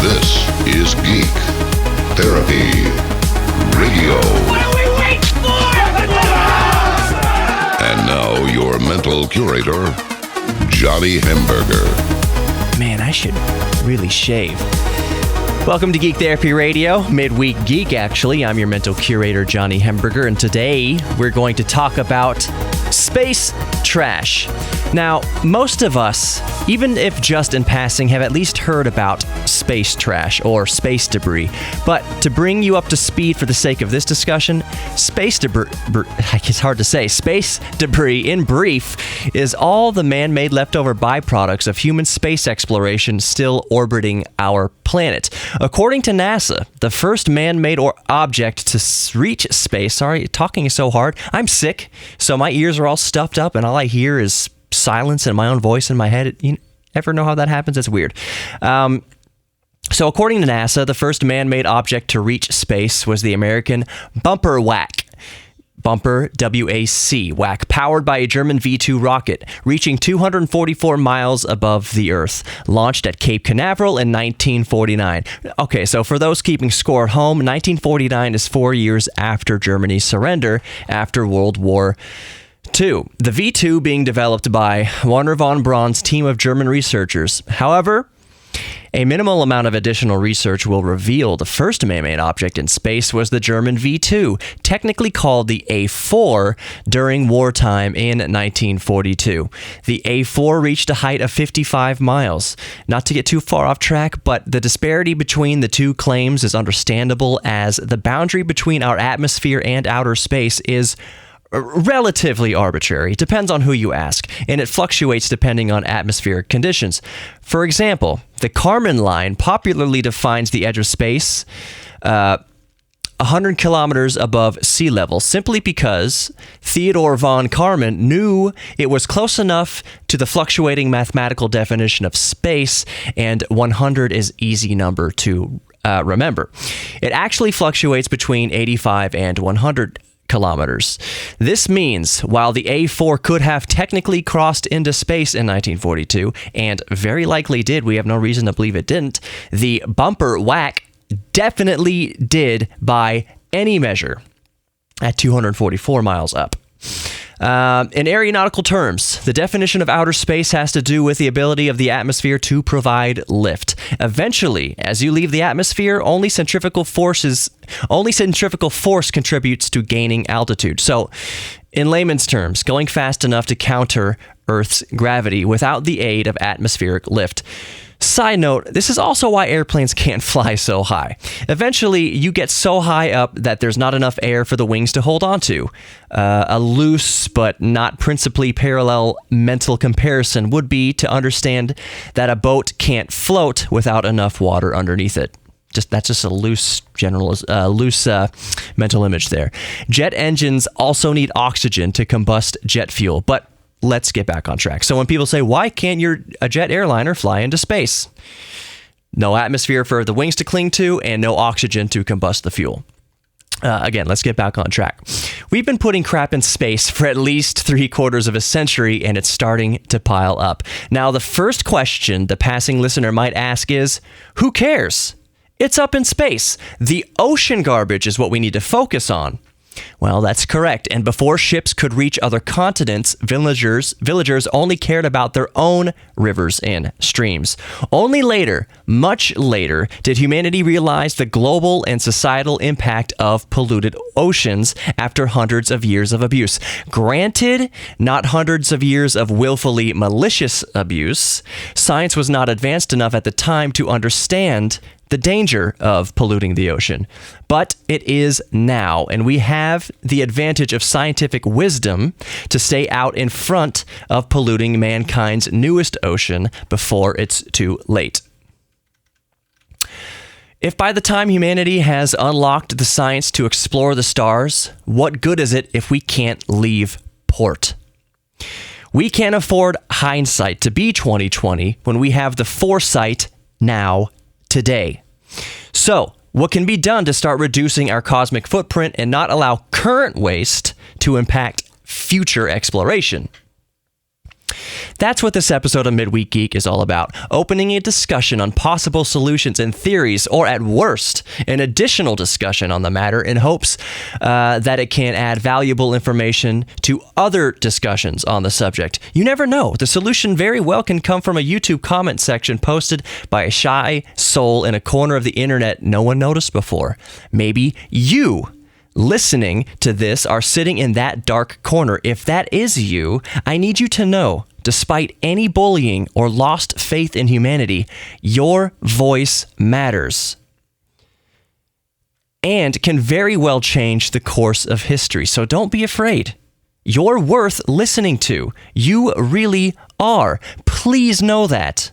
This is Geek Therapy Radio. What are we waiting for? And now your mental curator, Johnny Hemberger. Man, I should really shave. Welcome to Geek Therapy Radio, Midweek Geek, actually. I'm your mental curator, Johnny Hemberger, and today we're going to talk about space trash. Now, most of us, even if just in passing, have at least heard about space trash or space debris. But to bring you up to speed for the sake of this discussion, space debris, it's hard to say, space debris, in brief, is all the man-made leftover byproducts of human space exploration still orbiting our planet. According to NASA, the first man-made object to reach space, sorry, talking is so hard, I'm sick, so my ears are all stuffed up and all I hear is silence and my own voice in my head. You ever know how that happens? It's weird. So according to NASA, the first man-made object to reach space was the American Bumper Wac. Bumper, W-A-C, Wac, powered by a German V-2 rocket, reaching 244 miles above the Earth, launched at Cape Canaveral in 1949. Okay, so for those keeping score at home, 1949 is 4 years after Germany's surrender after World War II. The V-2 being developed by Wernher von Braun's team of German researchers. However, a minimal amount of additional research will reveal the first man-made object in space was the German V-2, technically called the A-4 during wartime in 1942. The A-4 reached a height of 55 miles. Not to get too far off track, but the disparity between the two claims is understandable as the boundary between our atmosphere and outer space is relatively arbitrary. It depends on who you ask, and it fluctuates depending on atmospheric conditions. For example, the Kármán line popularly defines the edge of space 100 kilometers above sea level, simply because Theodor von Kármán knew it was close enough to the fluctuating mathematical definition of space, and 100 is easy number to remember. It actually fluctuates between 85 and 100 kilometers. This means while the A-4 could have technically crossed into space in 1942, and very likely did, we have no reason to believe it didn't, the Bumper Wac definitely did by any measure at 244 miles up. In aeronautical terms, the definition of outer space has to do with the ability of the atmosphere to provide lift. Eventually, as you leave the atmosphere, only centrifugal force contributes to gaining altitude. So, in layman's terms, going fast enough to counter Earth's gravity without the aid of atmospheric lift. Side note, this is also why airplanes can't fly so high. Eventually, you get so high up that there's not enough air for the wings to hold on to. A loose but not principally parallel mental comparison would be to understand that a boat can't float without enough water underneath it. That's just a loose mental image there. Jet engines also need oxygen to combust jet fuel, but let's get back on track. So when people say, why can't a jet airliner fly into space? No atmosphere for the wings to cling to and no oxygen to combust the fuel. Again, let's get back on track. We've been putting crap in space for at least 3/4 of a century, and it's starting to pile up. Now, the first question the passing listener might ask is, who cares? It's up in space. The ocean garbage is what we need to focus on. Well, that's correct. And before ships could reach other continents, villagers only cared about their own rivers and streams. Only later, much later, did humanity realize the global and societal impact of polluted oceans after hundreds of years of abuse. Granted, not hundreds of years of willfully malicious abuse. Science was not advanced enough at the time to understand the danger of polluting the ocean. But it is now, and we have the advantage of scientific wisdom to stay out in front of polluting mankind's newest ocean before it's too late. If by the time humanity has unlocked the science to explore the stars, what good is it if we can't leave port? We can't afford hindsight to be 2020 when we have the foresight now today. So, what can be done to start reducing our cosmic footprint and not allow current waste to impact future exploration? That's what this episode of Midweek Geek is all about. Opening a discussion on possible solutions and theories, or at worst, an additional discussion on the matter in hopes that it can add valuable information to other discussions on the subject. You never know. The solution very well can come from a YouTube comment section posted by a shy soul in a corner of the internet no one noticed before. Maybe you listening to this are sitting in that dark corner. If that is you, I need you to know, despite any bullying or lost faith in humanity, your voice matters and can very well change the course of history. So don't be afraid. You're worth listening to. You really are. Please know that.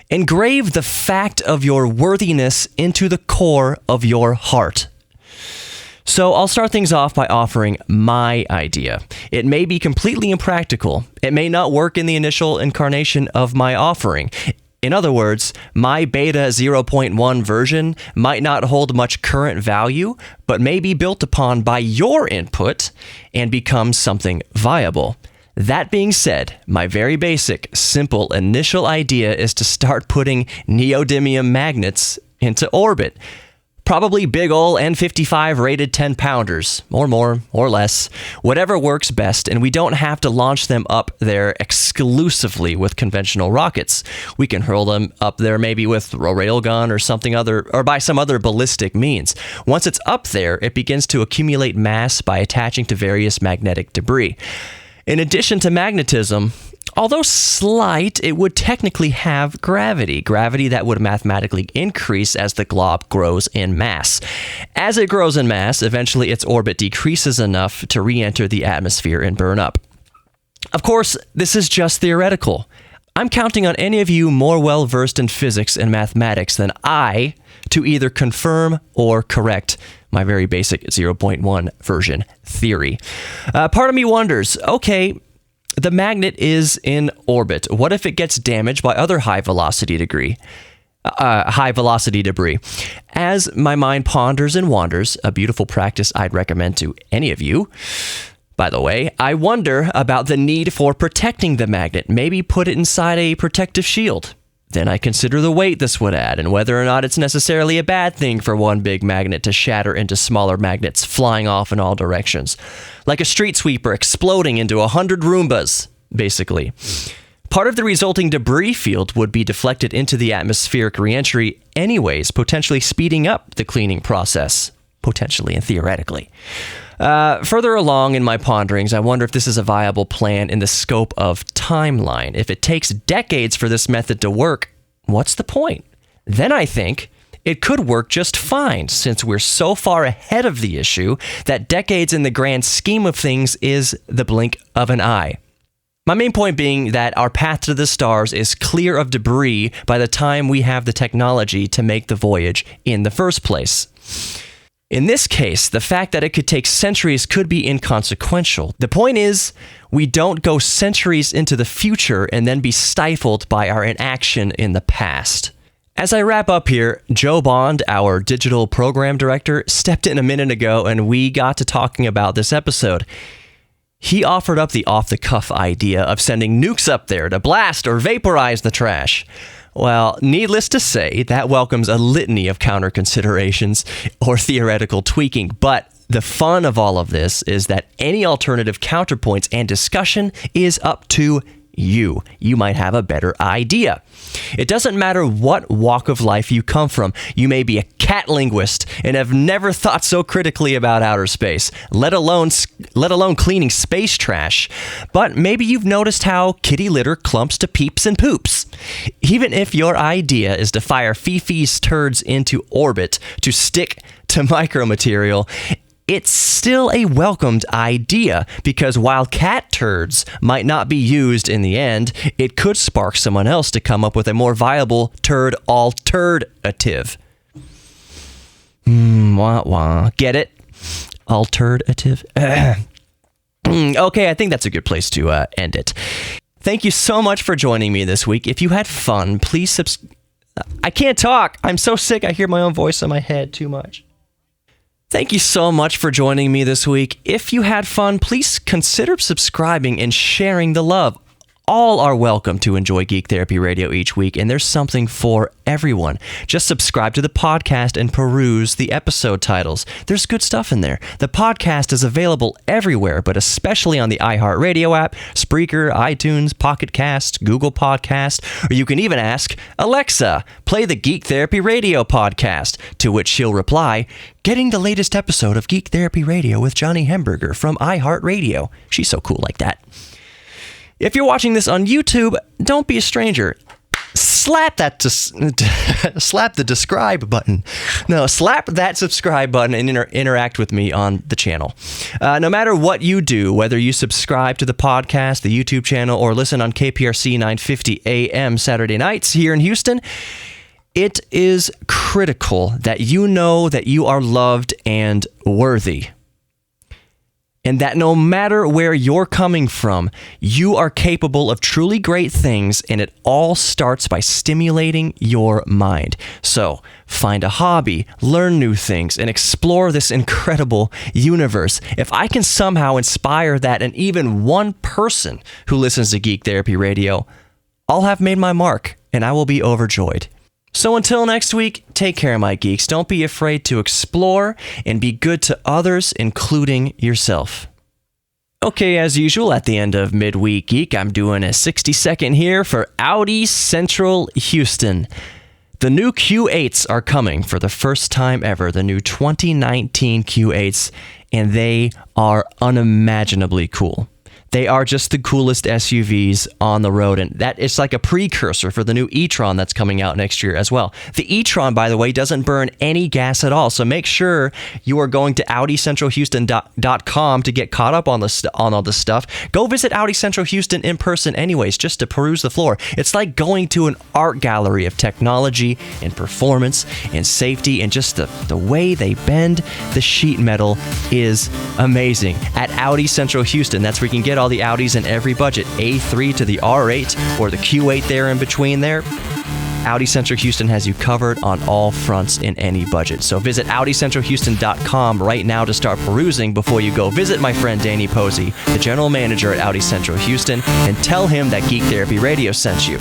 Engrave the fact of your worthiness into the core of your heart. So I'll start things off by offering my idea. It may be completely impractical. It may not work in the initial incarnation of my offering. In other words, my beta 0.1 version might not hold much current value, but may be built upon by your input and become something viable. That being said, my very basic, simple initial idea is to start putting neodymium magnets into orbit. Probably big ol' N55 rated 10-pounders, or more, or less, whatever works best, and we don't have to launch them up there exclusively with conventional rockets. We can hurl them up there maybe with a railgun or something other, or by some other ballistic means. Once it's up there, it begins to accumulate mass by attaching to various magnetic debris. In addition to magnetism, although slight, it would technically have gravity that would mathematically increase as the glob grows in mass. As it grows in mass, eventually its orbit decreases enough to re-enter the atmosphere and burn up. Of course, this is just theoretical. I'm counting on any of you more well-versed in physics and mathematics than I to either confirm or correct my very basic 0.1 version theory. Part of me wonders, okay, the magnet is in orbit. What if it gets damaged by other high-velocity debris? As my mind ponders and wanders, a beautiful practice I'd recommend to any of you, by the way, I wonder about the need for protecting the magnet. Maybe put it inside a protective shield. Then I consider the weight this would add and whether or not it's necessarily a bad thing for one big magnet to shatter into smaller magnets flying off in all directions. Like a street sweeper exploding into 100 Roombas, basically. Part of the resulting debris field would be deflected into the atmospheric reentry anyways, potentially speeding up the cleaning process. Potentially and theoretically. Further along in my ponderings, I wonder if this is a viable plan in the scope of timeline. If it takes decades for this method to work, what's the point? Then I think it could work just fine, since we're so far ahead of the issue that decades in the grand scheme of things is the blink of an eye. My main point being that our path to the stars is clear of debris by the time we have the technology to make the voyage in the first place. In this case, the fact that it could take centuries could be inconsequential. The point is, we don't go centuries into the future and then be stifled by our inaction in the past. As I wrap up here, Joe Bond, our digital program director, stepped in a minute ago and we got to talking about this episode. He offered up the off-the-cuff idea of sending nukes up there to blast or vaporize the trash. Well, needless to say, that welcomes a litany of counter considerations or theoretical tweaking, but the fun of all of this is that any alternative counterpoints and discussion is up to you. You might have a better idea. It doesn't matter what walk of life you come from. You may be a cat linguist and have never thought so critically about outer space, let alone cleaning space trash. But maybe you've noticed how kitty litter clumps to peeps and poops. Even if your idea is to fire Fifi's turds into orbit to stick to micromaterial, it's still a welcomed idea, because while cat turds might not be used in the end, it could spark someone else to come up with a more viable turd alternative. Wah wah. Get it? Alternative. Okay, I think that's a good place to end it. Thank you so much for joining me this week. If you had fun, please I can't talk. I'm so sick. I hear my own voice in my head too much. Thank you so much for joining me this week. If you had fun, please consider subscribing and sharing the love. All are welcome to enjoy Geek Therapy Radio each week, and there's something for everyone. Just subscribe to the podcast and peruse the episode titles. There's good stuff in there. The podcast is available everywhere, but especially on the iHeartRadio app, Spreaker, iTunes, Pocket Cast, Google Podcast, or you can even ask, Alexa, play the Geek Therapy Radio podcast, to which she'll reply, getting the latest episode of Geek Therapy Radio with Johnny Hemberger from iHeartRadio. She's so cool like that. If you're watching this on YouTube, don't be a stranger. Slap the subscribe button. No, slap that subscribe button and interact with me on the channel. No matter what you do, whether you subscribe to the podcast, the YouTube channel, or listen on KPRC 950 AM Saturday nights here in Houston, it is critical that you know that you are loved and worthy. And that no matter where you're coming from, you are capable of truly great things, and it all starts by stimulating your mind. So, find a hobby, learn new things, and explore this incredible universe. If I can somehow inspire that in even one person who listens to Geek Therapy Radio, I'll have made my mark, and I will be overjoyed. So until next week, take care, my geeks. Don't be afraid to explore and be good to others, including yourself. Okay, as usual, at the end of Midweek Geek, I'm doing a 60-second here for Audi Central Houston. The new Q8s are coming for the first time ever, the new 2019 Q8s, and they are unimaginably cool. They are just the coolest SUVs on the road, and that is like a precursor for the new e-tron that's coming out next year as well. The e-tron, by the way, doesn't burn any gas at all, so make sure you are going to AudiCentralHouston.com to get caught up on all this stuff. Go visit Audi Central Houston in person anyways, just to peruse the floor. It's like going to an art gallery of technology and performance and safety, and just the way they bend the sheet metal is amazing. At Audi Central Houston, that's where you can get all the Audis in every budget, A3 to the R8 or the Q8 there in between there. Audi Central Houston has you covered on all fronts in any budget. So visit AudiCentralHouston.com right now to start perusing before you go visit my friend Danny Posey, the general manager at Audi Central Houston, and tell him that Geek Therapy Radio sent you.